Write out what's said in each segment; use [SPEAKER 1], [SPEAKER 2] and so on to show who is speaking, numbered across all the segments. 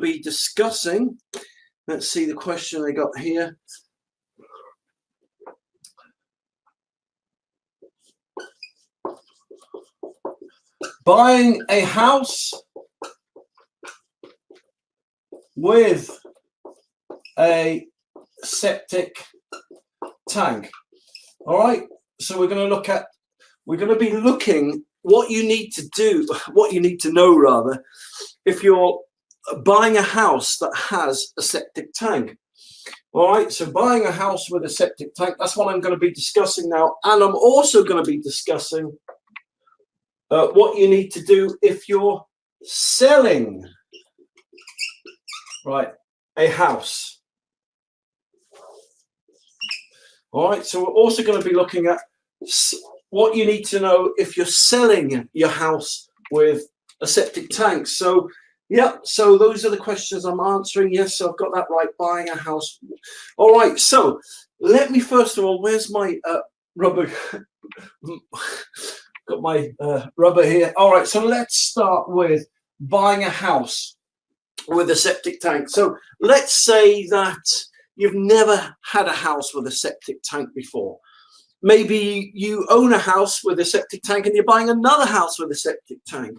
[SPEAKER 1] be discussing, let's see the question I got here. Buying a house with a septic tank. All right, so we're going to be looking what you need to do, what you need to know rather, if you're buying a house that has a septic tank. All right, so buying a house with a septic tank, that's what I'm going to be discussing now. And I'm also going to be discussing what you need to do if you're selling, right, a house. All right, so we're also going to be looking at what you need to know if you're selling your house with a septic tank. So, yeah, so those are the questions I'm answering. Yes, so I've got that right, buying a house. All right, so let me first of all, where's my rubber? Got my rubber here. All right, so let's start with buying a house with a septic tank. So let's say that you've never had a house with a septic tank before. Maybe you own a house with a septic tank and you're buying another house with a septic tank.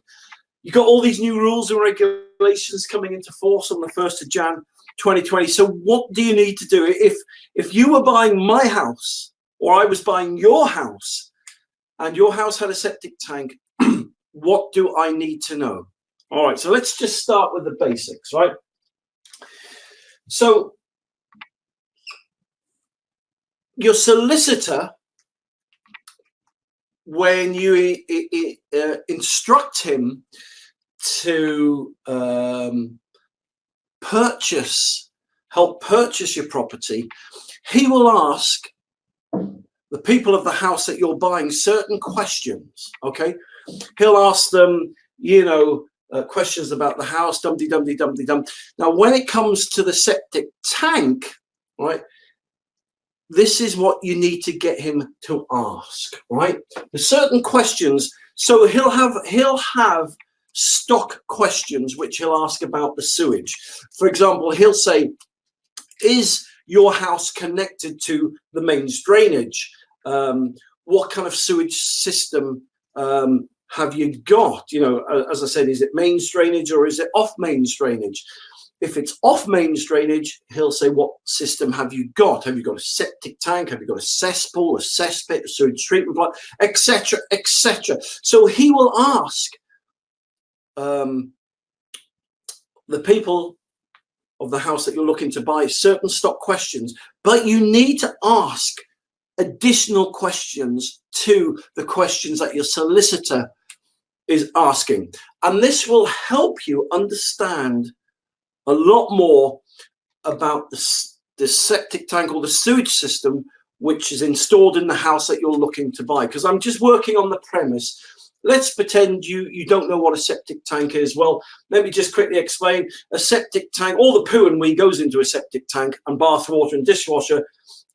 [SPEAKER 1] You've got all these new rules and regulations coming into force on the 1st of Jan 2020. So what do you need to do? If you were buying my house or I was buying your house and your house had a septic tank, what do I need to know? All right, so let's just start with the basics, right? So your solicitor, when you instruct him to help purchase your property, he will ask the people of the house that you're buying certain questions, okay? He'll ask them, you know, questions about the house, dum-de-dum-de-dum-de-dum. Now, when it comes to the septic tank, right, this is what you need to get him to ask, right? There's certain questions. So he'll have stock questions which he'll ask about the sewage. For example, he'll say, is your house connected to the mains drainage? What kind of sewage system have you got? You know, as I said, is it mains drainage or is it off mains drainage? If it's off mains drainage, he'll say, what system have you got? Have you got a septic tank? Have you got a cesspool, a cesspit, a sewage treatment plant, etc., etc.? So he will ask the people of the house that you're looking to buy certain stock questions, but you need to ask additional questions to the questions that your solicitor is asking. And this will help you understand a lot more about the septic tank or the sewage system which is installed in the house that you're looking to buy. Because I'm just working on the premise. Let's pretend you don't know what a septic tank is. Well, let me just quickly explain. A septic tank, all the poo and wee goes into a septic tank, and bath water and dishwasher,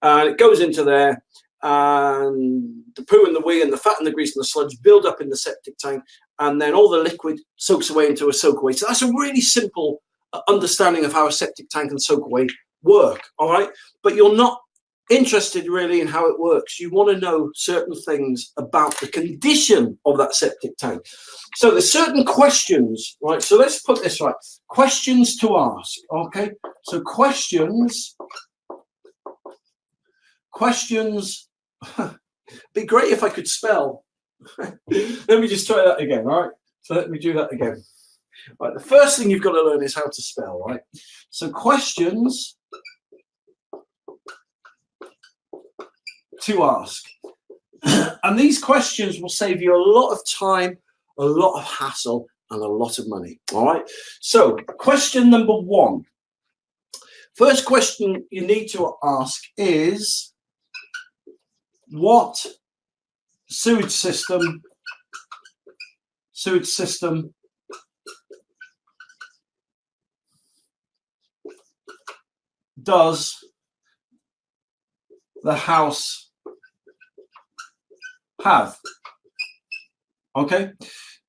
[SPEAKER 1] and it goes into there, and the poo and the wee and the fat and the grease and the sludge build up in the septic tank, and then all the liquid soaks away into a soakaway. So that's a really simple understanding of how a septic tank and soakaway work, all right? But you're not interested really in how it works. You want to know certain things about the condition of that septic tank. So there's certain questions, right? So let's put this right. Questions to ask, okay? So questions, be great if I could spell. Let me just try that again, all right? So let me do that again. Right, the first thing you've got to learn is how to spell, right? So questions to ask. And these questions will save you a lot of time, a lot of hassle, and a lot of money, all right? So question number one. First question you need to ask is, what sewage system does the house have? Okay,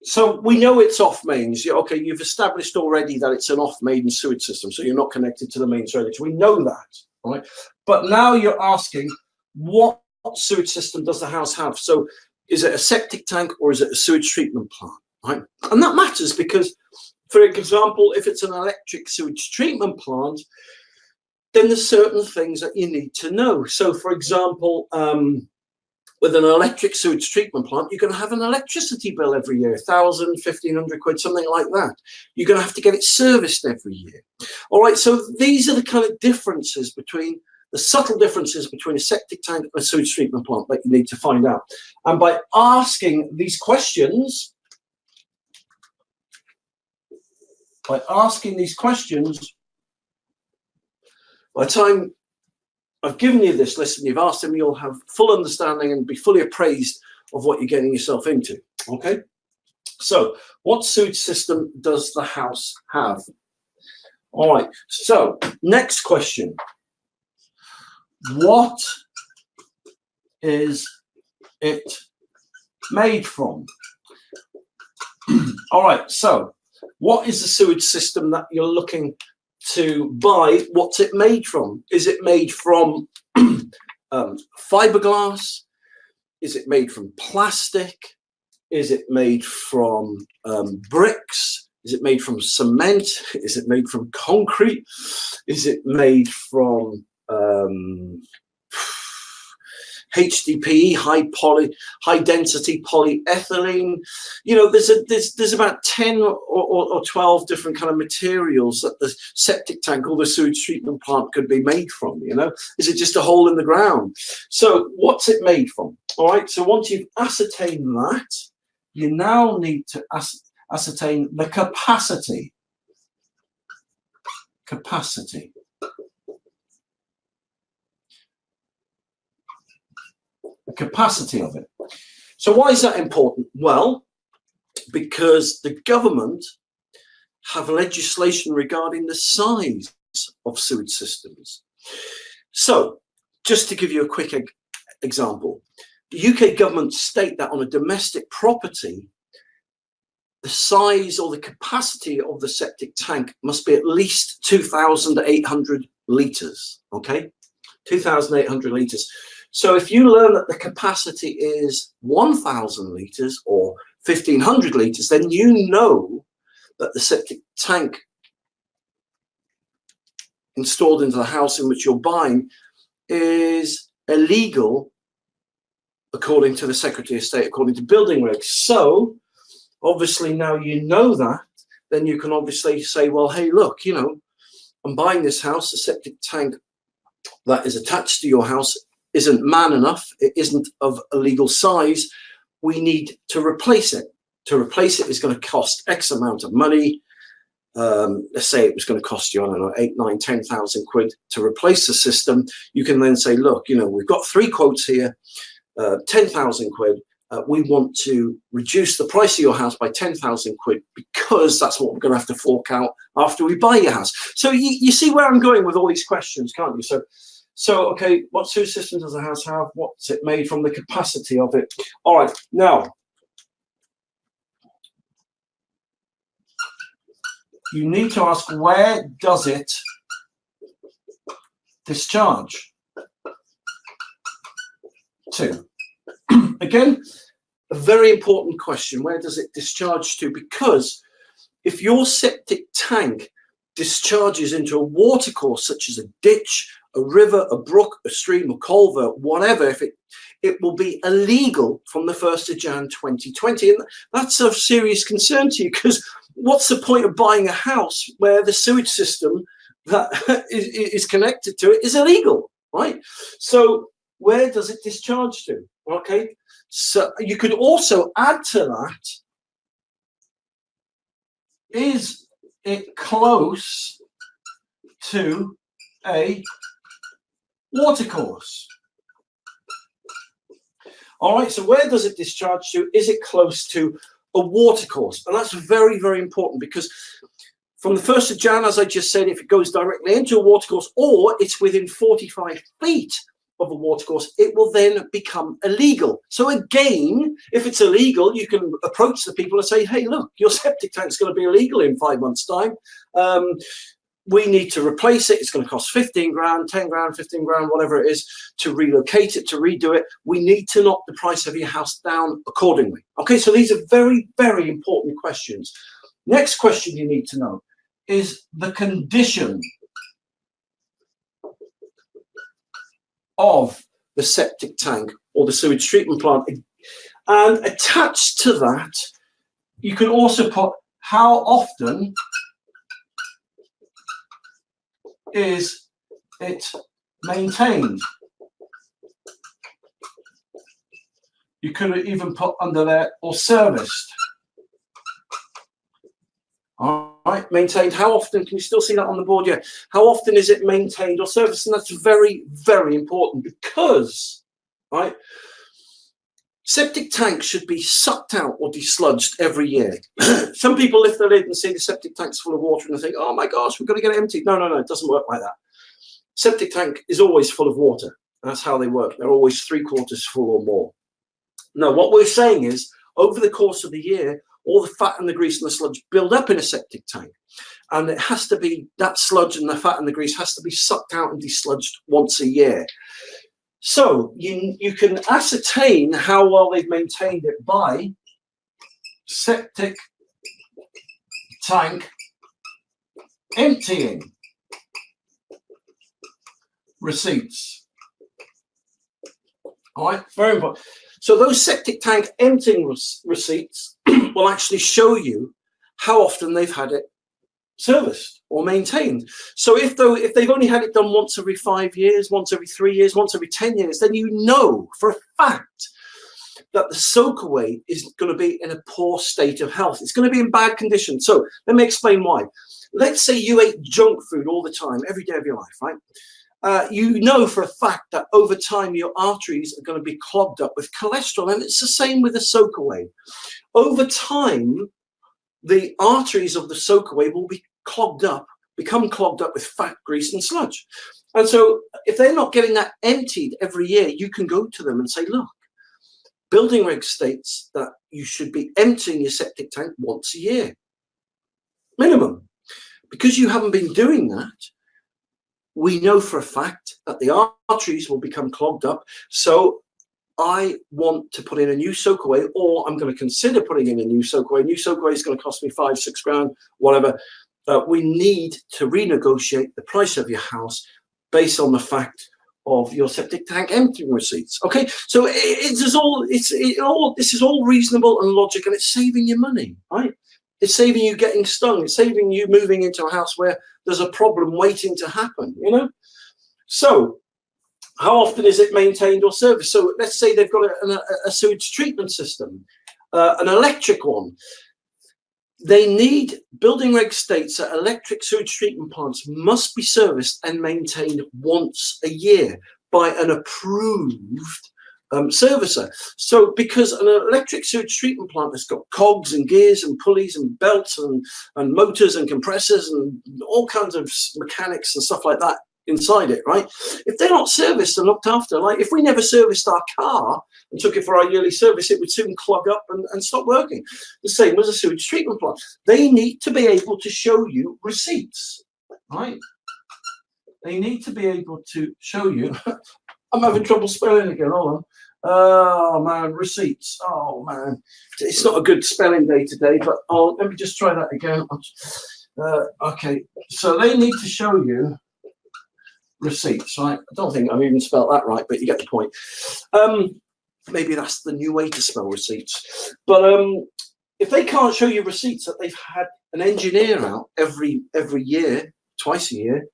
[SPEAKER 1] So we know it's off mains. Okay, you've established already that it's an off main sewage system, so you're not connected to the main drainage. We know that, right? But now you're asking, what sewage system does the house have? So is it a septic tank or is it a sewage treatment plant, right? And that matters because, for example, if it's an electric sewage treatment plant, then there's certain things that you need to know. So, for example, with an electric sewage treatment plant, you're going to have an electricity bill every year, 1,000, 1,500 quid, something like that. You're going to have to get it serviced every year. All right, so these are the kind of differences between, the subtle differences between a septic tank and a sewage treatment plant that you need to find out. And by asking these questions, by the time I've given you this list and you've asked them, you'll have full understanding and be fully appraised of what you're getting yourself into. Okay, so what sewage system does the house have? All right, so next question. What is it made from? All right, so what is the sewage system that you're looking to buy? What's it made from? Is it made from fiberglass? Is it made from plastic? Is it made from bricks? Is it made from cement? Is it made from concrete? Is it made from HDPE, high density polyethylene? You know, there's about 10 or 12 different kind of materials that the septic tank or the sewage treatment plant could be made from. You know, is it just a hole in the ground? So what's it made from? All right, so once you've ascertained that, you now need to ascertain the capacity of it. So why is that important? Well, because the government have legislation regarding the size of sewage systems. So just to give you a quick example, the UK government state that on a domestic property, the size or the capacity of the septic tank must be at least 2,800 litres, okay? 2,800 litres. So if you learn that the capacity is 1,000 litres or 1,500 litres, then you know that the septic tank installed into the house in which you're buying is illegal according to the Secretary of State, according to building regs. So obviously now you know that, then you can obviously say, well, hey, look, you know, I'm buying this house, the septic tank that is attached to your house isn't man enough, it isn't of a legal size, we need to replace it. To replace it is going to cost X amount of money. Let's say it was going to cost you, I don't know, 8, 9, 10,000 quid to replace the system. You can then say, look, you know, we've got 3 quotes here, 10,000 quid. We want to reduce the price of your house by 10,000 quid because that's what we're going to have to fork out after we buy your house. So you see where I'm going with all these questions, can't you? So, okay, what sewage system does the house have? What's it made from? The capacity of it. All right, now, you need to ask, where does it discharge to? Again, a very important question. Where does it discharge to? Because if your septic tank discharges into a watercourse, such as a ditch, a river, a brook, a stream, a culvert, whatever, if it will be illegal from the 1st of Jan 2020. And that's of serious concern to you, because what's the point of buying a house where the sewage system that is connected to it is illegal, right? So where does it discharge to? Okay, so you could also add to that, is it close to a watercourse? All right, so where does it discharge to? Is it close to a watercourse? And that's very, very important, because from the 1st of Jan, as I just said, if it goes directly into a watercourse or it's within 45 feet of a watercourse, it will then become illegal. So again, if it's illegal, you can approach the people and say, hey, look, your septic tank is going to be illegal in 5 months' time. We need to replace it. It's going to cost 15 grand, 10 grand, 15 grand, whatever it is, to relocate it, to redo it. We need to knock the price of your house down accordingly. Okay, so these are very, very important questions. Next question you need to know is the condition of the septic tank or the sewage treatment plant. And attached to that, you can also put how often is it maintained. You could even put under there or serviced. All right, maintained. How often? Can you still see that on the board? Yeah. How often is it maintained or serviced? And that's very, very important because, right, septic tanks should be sucked out or desludged every year. Some people lift their lid and see the septic tank's full of water and they think, oh my gosh, we've got to get it emptied. No, no, no, it doesn't work like that. Septic tank is always full of water. That's how they work. They're always 3/4 full or more. No, what we're saying is over the course of the year, all the fat and the grease and the sludge build up in a septic tank. And it has to be, that sludge and the fat and the grease has to be sucked out and desludged once a year. So you can ascertain how well they've maintained it by septic tank emptying receipts. All right, very important. So those septic tank emptying receipts will actually show you how often they've had it serviced or maintained. So if they've only had it done once every 5 years, once every 3 years, once every 10 years, then you know for a fact that the soakaway is going to be in a poor state of health. It's going to be in bad condition. So let me explain why. Let's say you ate junk food all the time, every day of your life, right? You know for a fact that over time your arteries are going to be clogged up with cholesterol, and it's the same with the soakaway. Over time, the arteries of the soakaway will be become clogged up with fat, grease, and sludge. And so if they're not getting that emptied every year, you can go to them and say, look, building reg states that you should be emptying your septic tank once a year, minimum. Because you haven't been doing that, we know for a fact that the arteries will become clogged up. So I want to put in a new soakaway, or I'm going to consider putting in a new soakaway. A new soakaway is going to cost me 5, 6 grand, whatever. We need to renegotiate the price of your house based on the fact of your septic tank emptying receipts. Okay, so this is all reasonable and logic, and it's saving you money, right? It's saving you getting stung. It's saving you moving into a house where there's a problem waiting to happen, you know? So how often is it maintained or serviced? So let's say they've got a sewage treatment system, an electric one. They need, building reg states that electric sewage treatment plants must be serviced and maintained once a year by an approved servicer. So because an electric sewage treatment plant has got cogs and gears and pulleys and belts and motors and compressors and all kinds of mechanics and stuff like that inside it, right? If they're not serviced and looked after, like if we never serviced our car and took it for our yearly service, it would soon clog up and stop working. The same as a sewage treatment plant. They need to be able to show you receipts, right? They need to be able to show you. I'm having trouble spelling again, hold on. Oh man, receipts. Oh man, it's not a good spelling day today, but let me just try that again. Okay, so they need to show you receipts, right? I don't think I've even spelled that right, but you get the point. Maybe that's the new way to spell receipts. But if they can't show you receipts that they've had an engineer out every year, twice a year,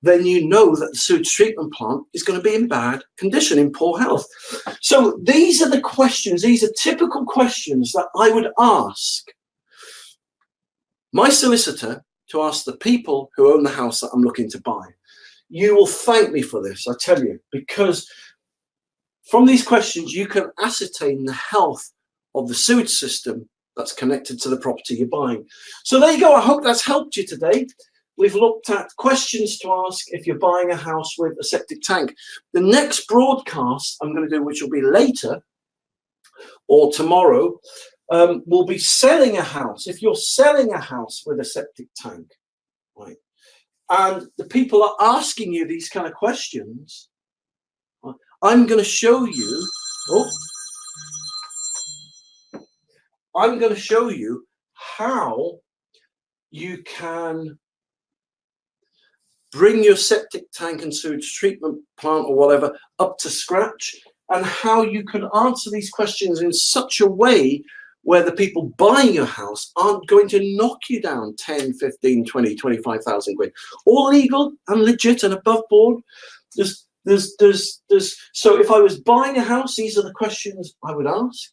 [SPEAKER 1] then you know that the sewage treatment plant is going to be in bad condition, in poor health. So these are the questions, these are typical questions that I would ask my solicitor to ask the people who own the house that I'm looking to buy. You will thank me for this, I tell you, because from these questions, you can ascertain the health of the sewage system that's connected to the property you're buying. So there you go. I hope that's helped you today. we've looked at questions to ask if you're buying a house with a septic tank. The next broadcast I'm going to do, which will be later or tomorrow, will be selling a house. If you're selling a house with a septic tank, right, and the people are asking you these kind of questions, right, I'm going to show you. I'm going to show you how you can bring your septic tank and sewage treatment plant or whatever up to scratch, and how you can answer these questions in such a way where the people buying your house aren't going to knock you down 10, 15, 20, 25,000 quid. All legal and legit and above board. So if I was buying a house, these are the questions I would ask.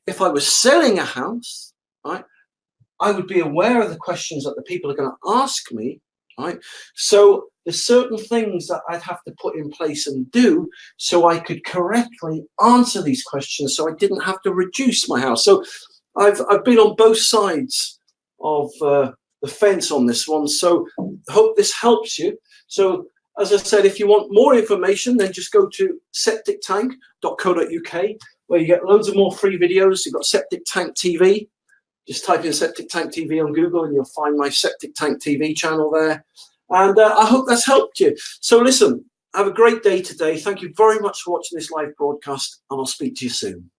[SPEAKER 1] If I was selling a house, right, I would be aware of the questions that the people are going to ask me, right? So there's certain things that I'd have to put in place and do so I could correctly answer these questions, so I didn't have to reduce my house. So I've been on both sides of the fence on this one. So I hope this helps you. So as I said, if you want more information, then just go to septictank.co.uk, where you get loads of more free videos. You've got Septic Tank TV. Just type in Septic Tank TV on Google and you'll find my Septic Tank TV channel there. And I hope that's helped you. So listen, have a great day today. Thank you very much for watching this live broadcast, and I'll speak to you soon.